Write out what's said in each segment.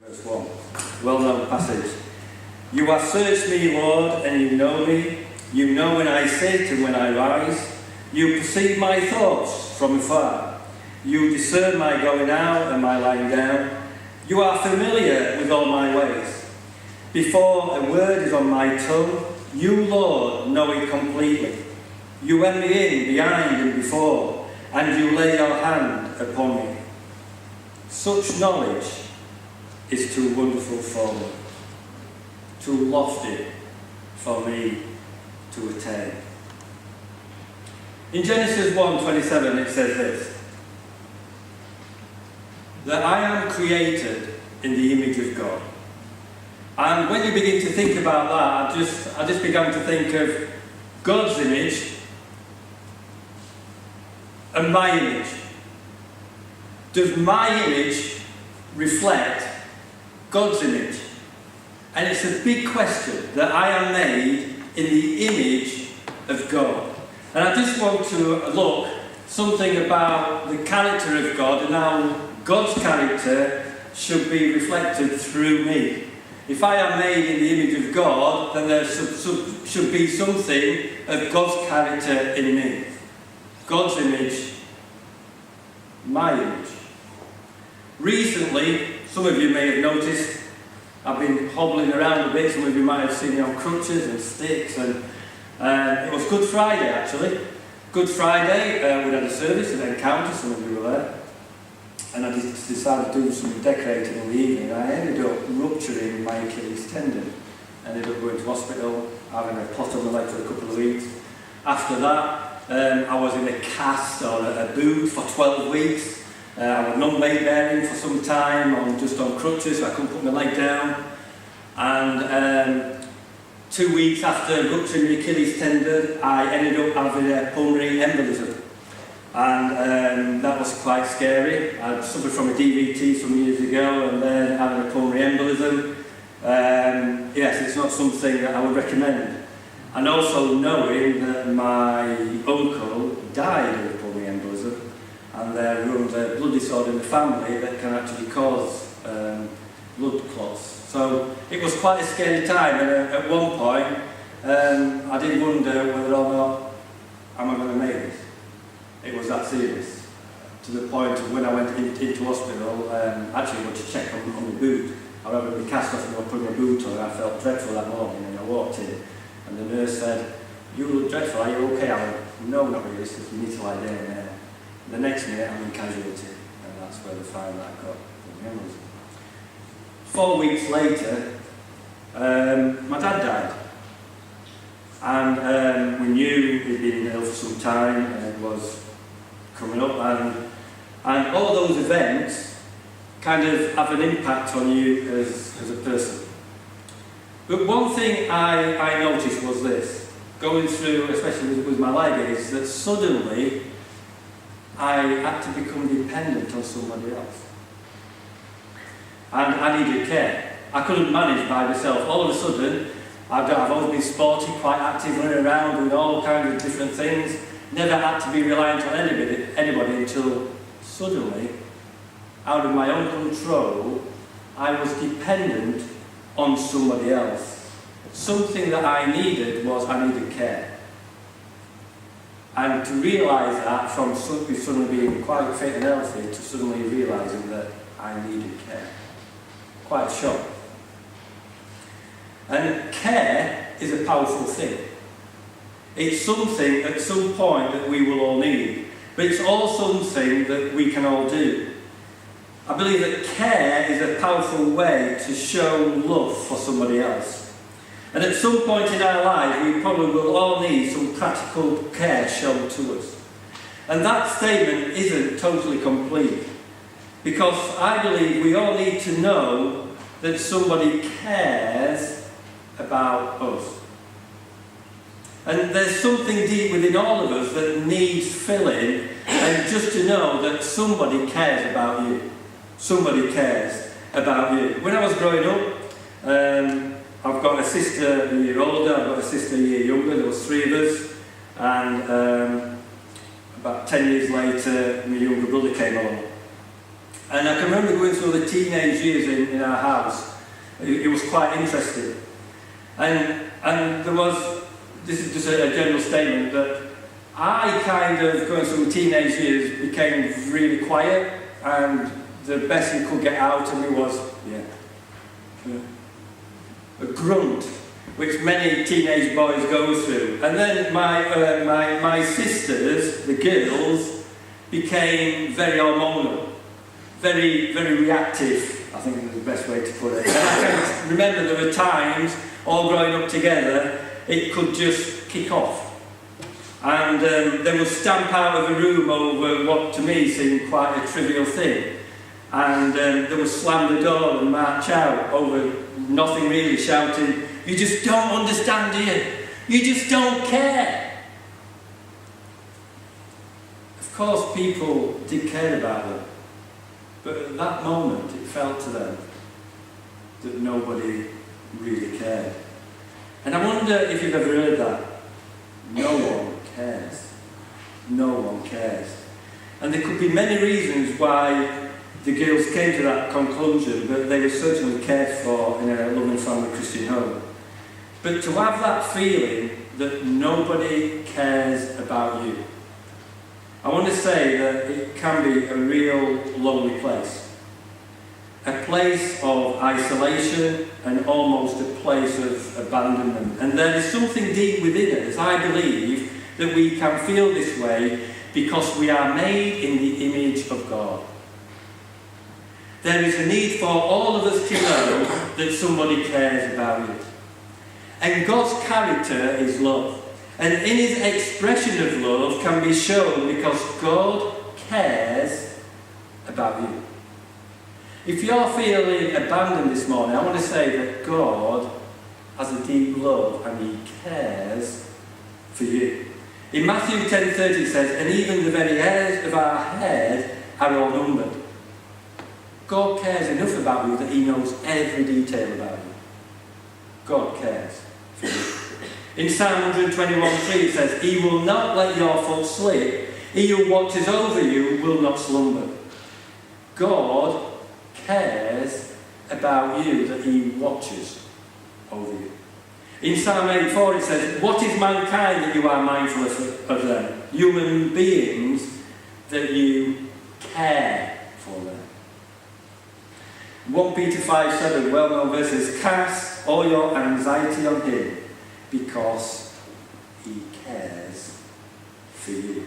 Verse 1, well-known passage. You have searched me, Lord, and you know me. You know when I sit and when I rise. You perceive my thoughts from afar. You discern my going out and my lying down. You are familiar with all my ways. Before a word is on my tongue, you, Lord, know it completely. You hem me in behind and before, and you lay your hand upon me. Such knowledge is too wonderful for me, too lofty for me to attain. In Genesis 1:27 it says this, that I am created in the image of God. And when you begin to think about that, I just began to think of God's image and my image. Does my image reflect God's image? And it's a big question, that I am made in the image of God. And I just want to look something about the character of God and how God's character should be reflected through me. If I am made in the image of God, then there should be something of God's character in me. God's image, my image. Recently, some of you may have noticed, I've been hobbling around a bit. Some of you might have seen me on crutches and sticks. And it was Good Friday, actually. Good Friday, we had a service, an encounter, some of you were there. And I decided to do some decorating in the evening. I ended up rupturing my Achilles tendon. Ended up going to hospital, having a clot on the leg for a couple of weeks. After that, I was in a cast or a boot for 12 weeks. I was non-weight bearing for some time, just on crutches, so I couldn't put my leg down. And 2 weeks after rupturing the Achilles tendon, I ended up having a pulmonary embolism. And that was quite scary. I suffered from a DVT some years ago and then having a pulmonary embolism. Yes, it's not something that I would recommend. And also knowing that my uncle died of a pulmonary embolism, and there runs a blood disorder in the family that can actually cause blood clots. So it was quite a scary time, and at one point I did wonder whether or not am I going to make this. It was that serious, to the point of when I went into hospital, actually I went to check on the boot. I remember the cast off and I put my boot on, and I felt dreadful that morning, and I walked in and the nurse said, "You look dreadful, are you okay?" I went, "No, not really, it's just you need to lie down there." The next minute I'm in casualty, and that's where they found that I got the embolism. 4 weeks later, my dad died. And we knew he'd been ill for some time, and it was coming up, and all those events kind of have an impact on you as a person. But one thing I noticed was this, going through, especially with my leg, is that suddenly I had to become dependent on somebody else. And I needed care. I couldn't manage by myself. All of a sudden, I've always been sporty, quite active, running around, doing all kinds of different things. Never had to be reliant on anybody until suddenly, out of my own control, I was dependent on somebody else. Something that I needed care. And to realise that from suddenly being quite fit and healthy to suddenly realising that I needed care. Quite a shock. And care is a powerful thing. It's something at some point that we will all need, but it's also something that we can all do. I believe that care is a powerful way to show love for somebody else. And at some point in our lives, we probably will all need some practical care shown to us. And that statement isn't totally complete, because I believe we all need to know that somebody cares about us. And there's something deep within all of us that needs filling, and just to know that somebody cares about you. Somebody cares about you. When I was growing up, I've got a sister a year older, I've got a sister a year younger, there was 3 of us, and about 10 years later my younger brother came along. And I can remember going through the teenage years in our house. It was quite interesting. And there was, this is just a general statement, that I kind of, going through teenage years, became really quiet, and the best you could get out of me was, a grunt, which many teenage boys go through. And then my sisters, the girls, became very hormonal, very, very reactive, I think is the best way to put it. And I can remember there were times, all growing up together, it could just kick off. And they would stamp out of the room over what to me seemed quite a trivial thing. And they would slam the door and march out over nothing really, shouting, "You just don't understand, do you? You just don't care." Of course, people did care about them. But at that moment, it felt to them that nobody really cared. And I wonder if you've ever heard that. No one cares. No one cares. And there could be many reasons why the girls came to that conclusion, but they were certainly cared for in a loving family Christian home. But to have that feeling that nobody cares about you, I want to say that it can be a real lonely place. A place of isolation and almost a place of abandonment. And there is something deep within us, I believe, that we can feel this way because we are made in the image of God. There is a need for all of us to know that somebody cares about you. And God's character is love. And in his expression of love can be shown because God cares about you. If you're feeling abandoned this morning, I want to say that God has a deep love and he cares for you. In Matthew 10:30 it says, "And even the very hairs of our head are all numbered." God cares enough about you that he knows every detail about you. God cares for you. In Psalm 121:3 it says, "He will not let your foot slip. He who watches over you will not slumber." God cares about you, that he watches over you. In Psalm 84 it says, "What is mankind that you are mindful of them? Human beings that you care for them." 1 Peter 5:7, well-known verses, "Cast all your anxiety on him because he cares for you."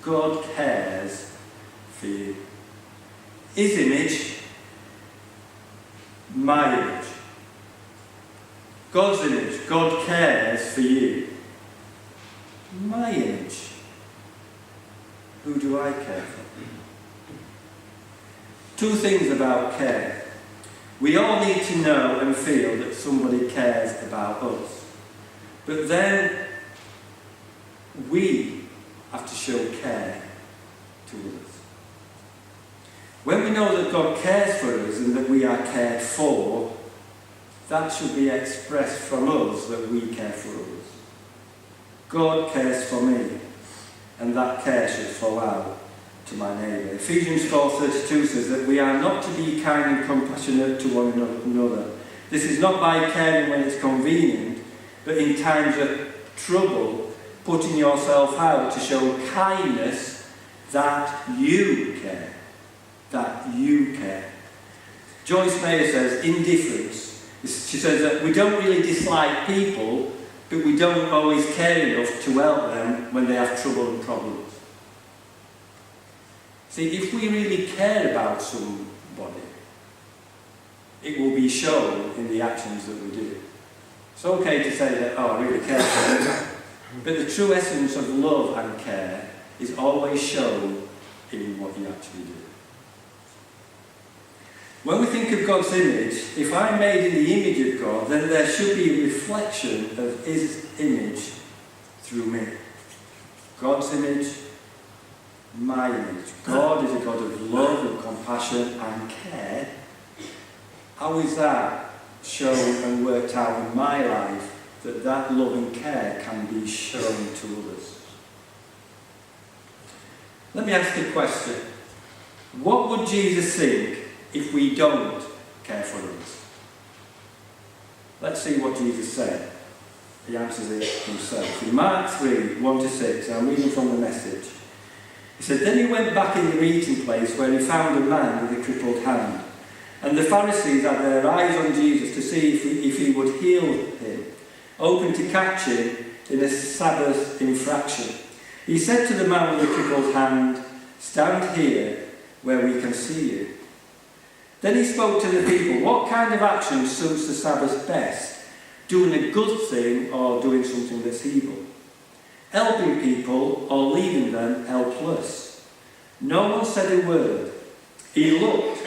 God cares for you. His image, my image. God's image. God cares for you. My image. Who do I care for? Two things about care. We all need to know and feel that somebody cares about us. But then we have to show care to others. When we know that God cares for us and that we are cared for, that should be expressed from us that we care for others. God cares for me, and that care should flow out to my neighbour. Ephesians 4:32 says that we are not to be kind and compassionate to one another. This is not by caring when it's convenient, but in times of trouble, putting yourself out to show kindness that you care. That you care. Joyce Meyer says, indifference. She says that we don't really dislike people, but we don't always care enough to help them when they have trouble and problems. See, if we really care about somebody, it will be shown in the actions that we do. It's okay to say that, oh, I really care for them, but the true essence of love and care is always shown in what you actually do. When we think of God's image, if I'm made in the image of God, then there should be a reflection of his image through me. God's image, my image. God is a God of love and compassion and care. How is that shown and worked out in my life, that that love and care can be shown to others? Let me ask you a question. What would Jesus think if we don't care for others? Let's see what Jesus said. He answers it himself. In Mark 3, 1-6, I'm reading from the Message. He said, "Then he went back in the meeting place where he found a man with a crippled hand. And the Pharisees had their eyes on Jesus to see if he would heal him, hoping to catch him in a Sabbath infraction. He said to the man with the crippled hand, 'Stand here where we can see you.' Then he spoke to the people, 'What kind of action suits the Sabbath best? Doing a good thing or doing something that's evil? Helping people or leaving them helpless?' No one said a word. He looked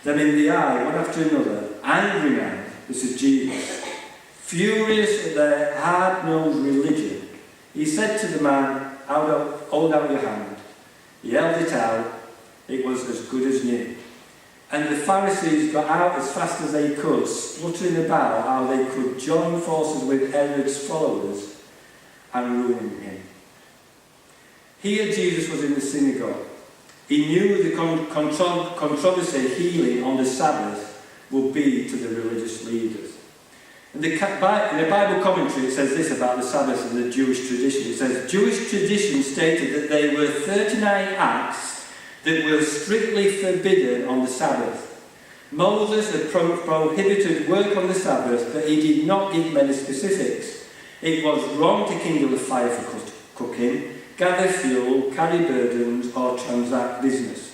them in the eye, one after another, angry now, this is Jesus, furious at their hard-nosed religion. He said to the man, 'Hold out your hand.' He held it out. It was as good as new. And the Pharisees got out as fast as they could, spluttering about how they could join forces with Herod's followers and ruin him." Here Jesus was in the synagogue. He knew the controversy healing on the Sabbath would be to the religious leaders. In the Bible commentary it says this about the Sabbath and the Jewish tradition. It says, "Jewish tradition stated that there were 39 acts that were strictly forbidden on the Sabbath. Moses had prohibited work on the Sabbath, but he did not give many specifics. It was wrong to kindle a fire for cooking, gather fuel, carry burdens, or transact business.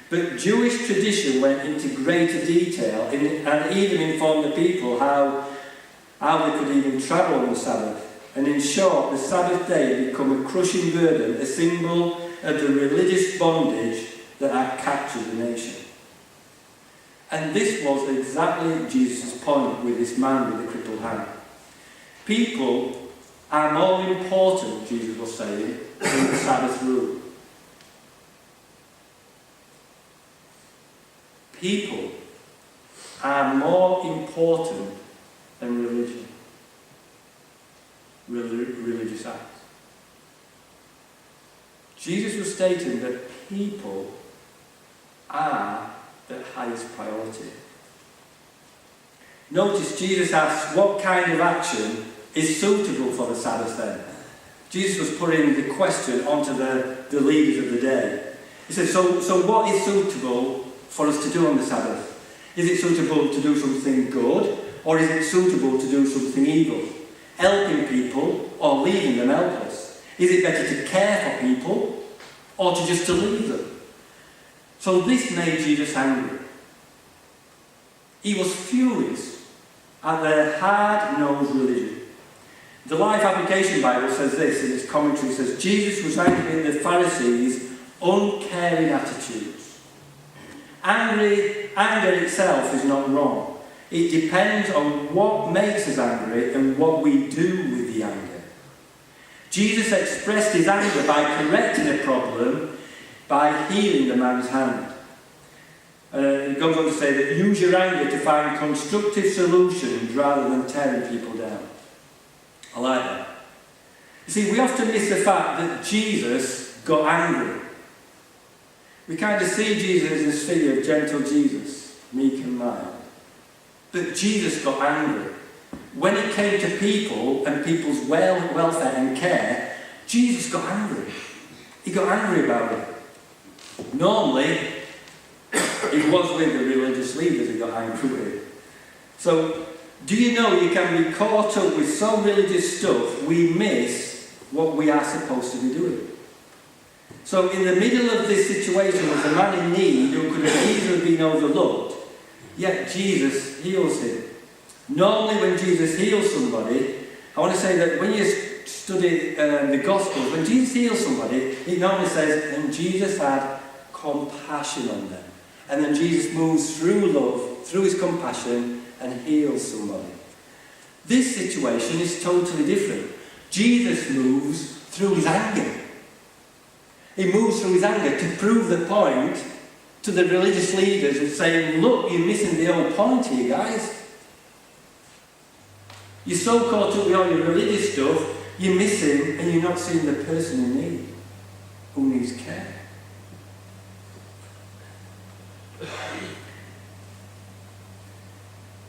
But Jewish tradition went into greater detail and even informed the people how they could even travel on the Sabbath. And in short, the Sabbath day had become a crushing burden, a symbol of the religious bondage that had captured the nation." And this was exactly Jesus' point with this man with the crippled hand. People are more important, Jesus was saying, than the Sabbath rule. People are more important than religion, religious acts. Jesus was stating that people are the highest priority. Notice Jesus asks what kind of action is suitable for the Sabbath then. Jesus was putting the question onto the leaders of the day. He said, so what is suitable for us to do on the Sabbath? Is it suitable to do something good, or is it suitable to do something evil? Helping people or leaving them helpless? Is it better to care for people or to just to leave them? So this made Jesus angry. He was furious at their hard-nosed religion. The Life Application Bible says this in its commentary. It says, Jesus was angry at the Pharisees' uncaring attitudes. Anger itself is not wrong. It depends on what makes us angry and what we do with the anger. Jesus expressed his anger by correcting a problem by healing the man's hand. It goes on to say that use your anger to find constructive solutions rather than tearing people down. I like that. You see, we often miss the fact that Jesus got angry. We kind of see Jesus as this figure of gentle Jesus, meek and mild. But Jesus got angry. When it came to people and people's welfare and care, Jesus got angry. He got angry about it. Normally, it was with the religious leaders he got angry with. So, do you know you can be caught up with some religious stuff, we miss what we are supposed to be doing. So in the middle of this situation was a man in need who could have easily been overlooked, yet Jesus heals him. Normally when Jesus heals somebody, I want to say that when you study the Gospels, when Jesus heals somebody, it normally says, and Jesus had compassion on them. And then Jesus moves through love, through his compassion, and heals somebody. This situation is totally different. Jesus moves through his anger. He moves through his anger to prove the point to the religious leaders and saying, look, you're missing the whole point here, guys. You're so caught up with all your religious stuff, you're missing and you're not seeing the person in need, who needs care.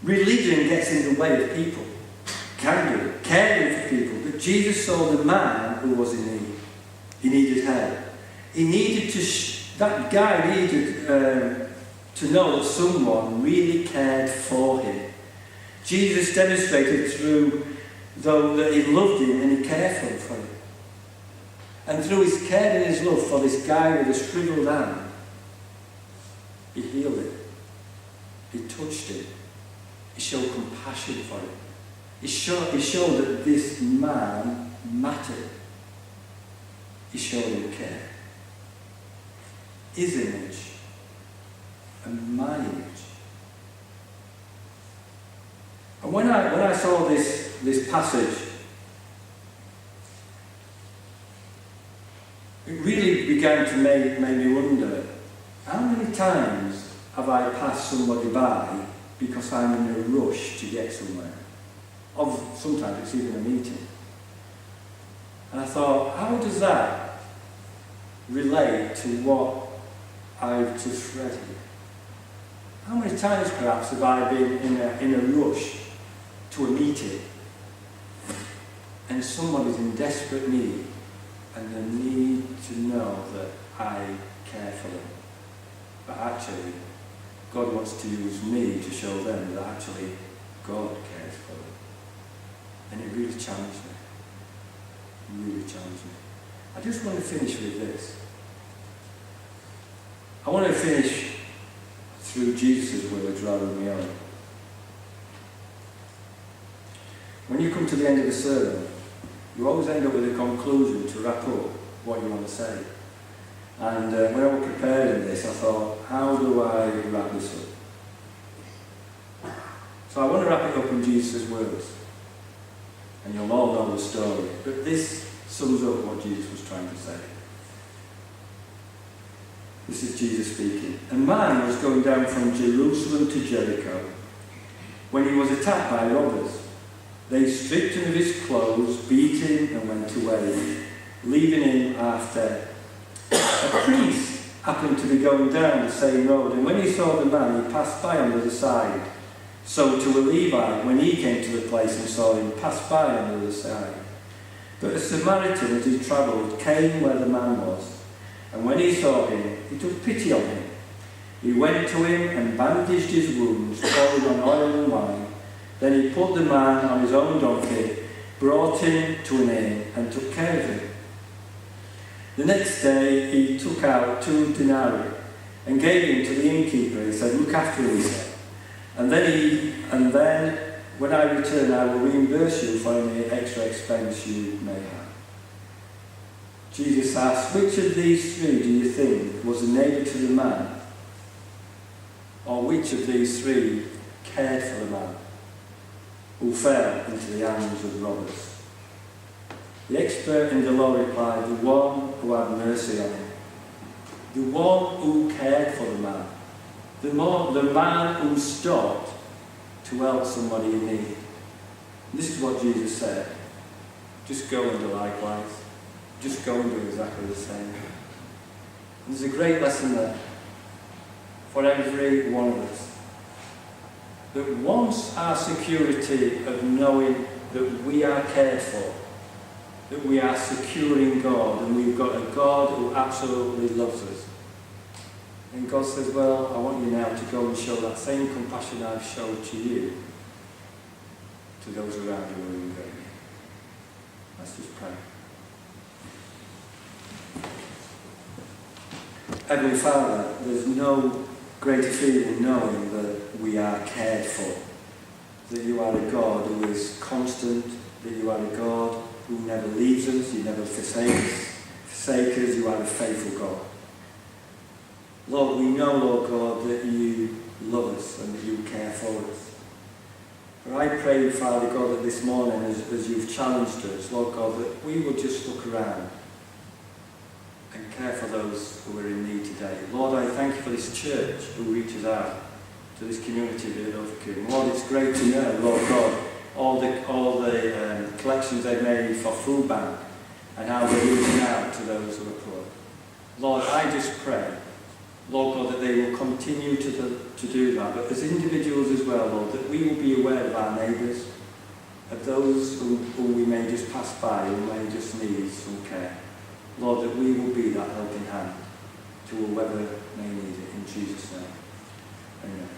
Religion gets in the way of people. Can do. Caring for people. But Jesus saw the man who was in need. He needed help. He needed to, that guy needed to know that someone really cared for him. Jesus demonstrated through, though, that he loved him and he cared for him. And through his care and his love for this guy with a shriveled hand, he healed him. He touched him. He showed compassion for him. He showed that this man mattered. He showed him care. His image and my image. And when I saw this passage, it really began to make me wonder, how many times have I passed somebody by because I'm in a rush to get somewhere? Or sometimes it's even a meeting. And I thought, how does that relate to what I've just read here? How many times perhaps have I been in a rush to a meeting and somebody's in desperate need and they need to know that I care for them? But actually, God wants to use me to show them that actually God cares for them. And it really challenged me. It really challenged me. I just want to finish with this. I want to finish through Jesus' words rather than my own. When you come to the end of the sermon, you always end up with a conclusion to wrap up what you want to say. And when I was preparing this, I thought, how do I wrap this up? So I want to wrap it up in Jesus' words. And you'll all know the story. But this sums up what Jesus was trying to say. This is Jesus speaking. A man was going down from Jerusalem to Jericho when he was attacked by robbers. They stripped him of his clothes, beat him, and went away, leaving him after. A priest happened to be going down the same road, and when he saw the man, he passed by on the other side. So to a Levite, when he came to the place and saw him, passed by on the other side. But a Samaritan, as he travelled, came where the man was. And when he saw him, he took pity on him. He went to him and bandaged his wounds, pouring on oil and wine. Then he put the man on his own donkey, brought him to an inn, and took care of him. The next day he took out 2 denarii and gave him to the innkeeper. He said, "Look after him," he said. And then when I return, I will reimburse you for any extra expense you may have. Jesus asked, which of these 3 do you think was a neighbour to the man? Or which of these 3 cared for the man who fell into the hands of robbers? The expert in the law replied, the one who had mercy on him. The one who cared for the man. The man who stopped to help somebody in need. This is what Jesus said. Just go and do likewise. Just go and do exactly the same. And there's a great lesson there for every one of us. That once our security of knowing that we are cared for, that we are secure in God, and we've got a God who absolutely loves us. And God says, well, I want you now to go and show that same compassion I've showed to you, to those around you who are in great need. Let's just pray. Heavenly Father, there's no greater feeling knowing that we are cared for, that you are a God who is constant, that you are a God who never leaves us, you never forsake us, you are a faithful God. Lord, we know, Lord God, that you love us and that you care for us. But I pray, Father God, that this morning, as you've challenged us, Lord God, that we will just look around and care for those who are in need today. Lord, I thank you for this church who reaches out to this community of Ilfracombe. Lord, it's great to know, Lord God, all the collections they've made for Food Bank and how they're reaching out to those who are poor. Lord, I just pray Lord God, that they will continue to do that. But as individuals as well, Lord, that we will be aware of our neighbours, of those whom we may just pass by, who may just need some care. Lord, that we will be that helping hand to whoever may need it. In Jesus' name. Amen.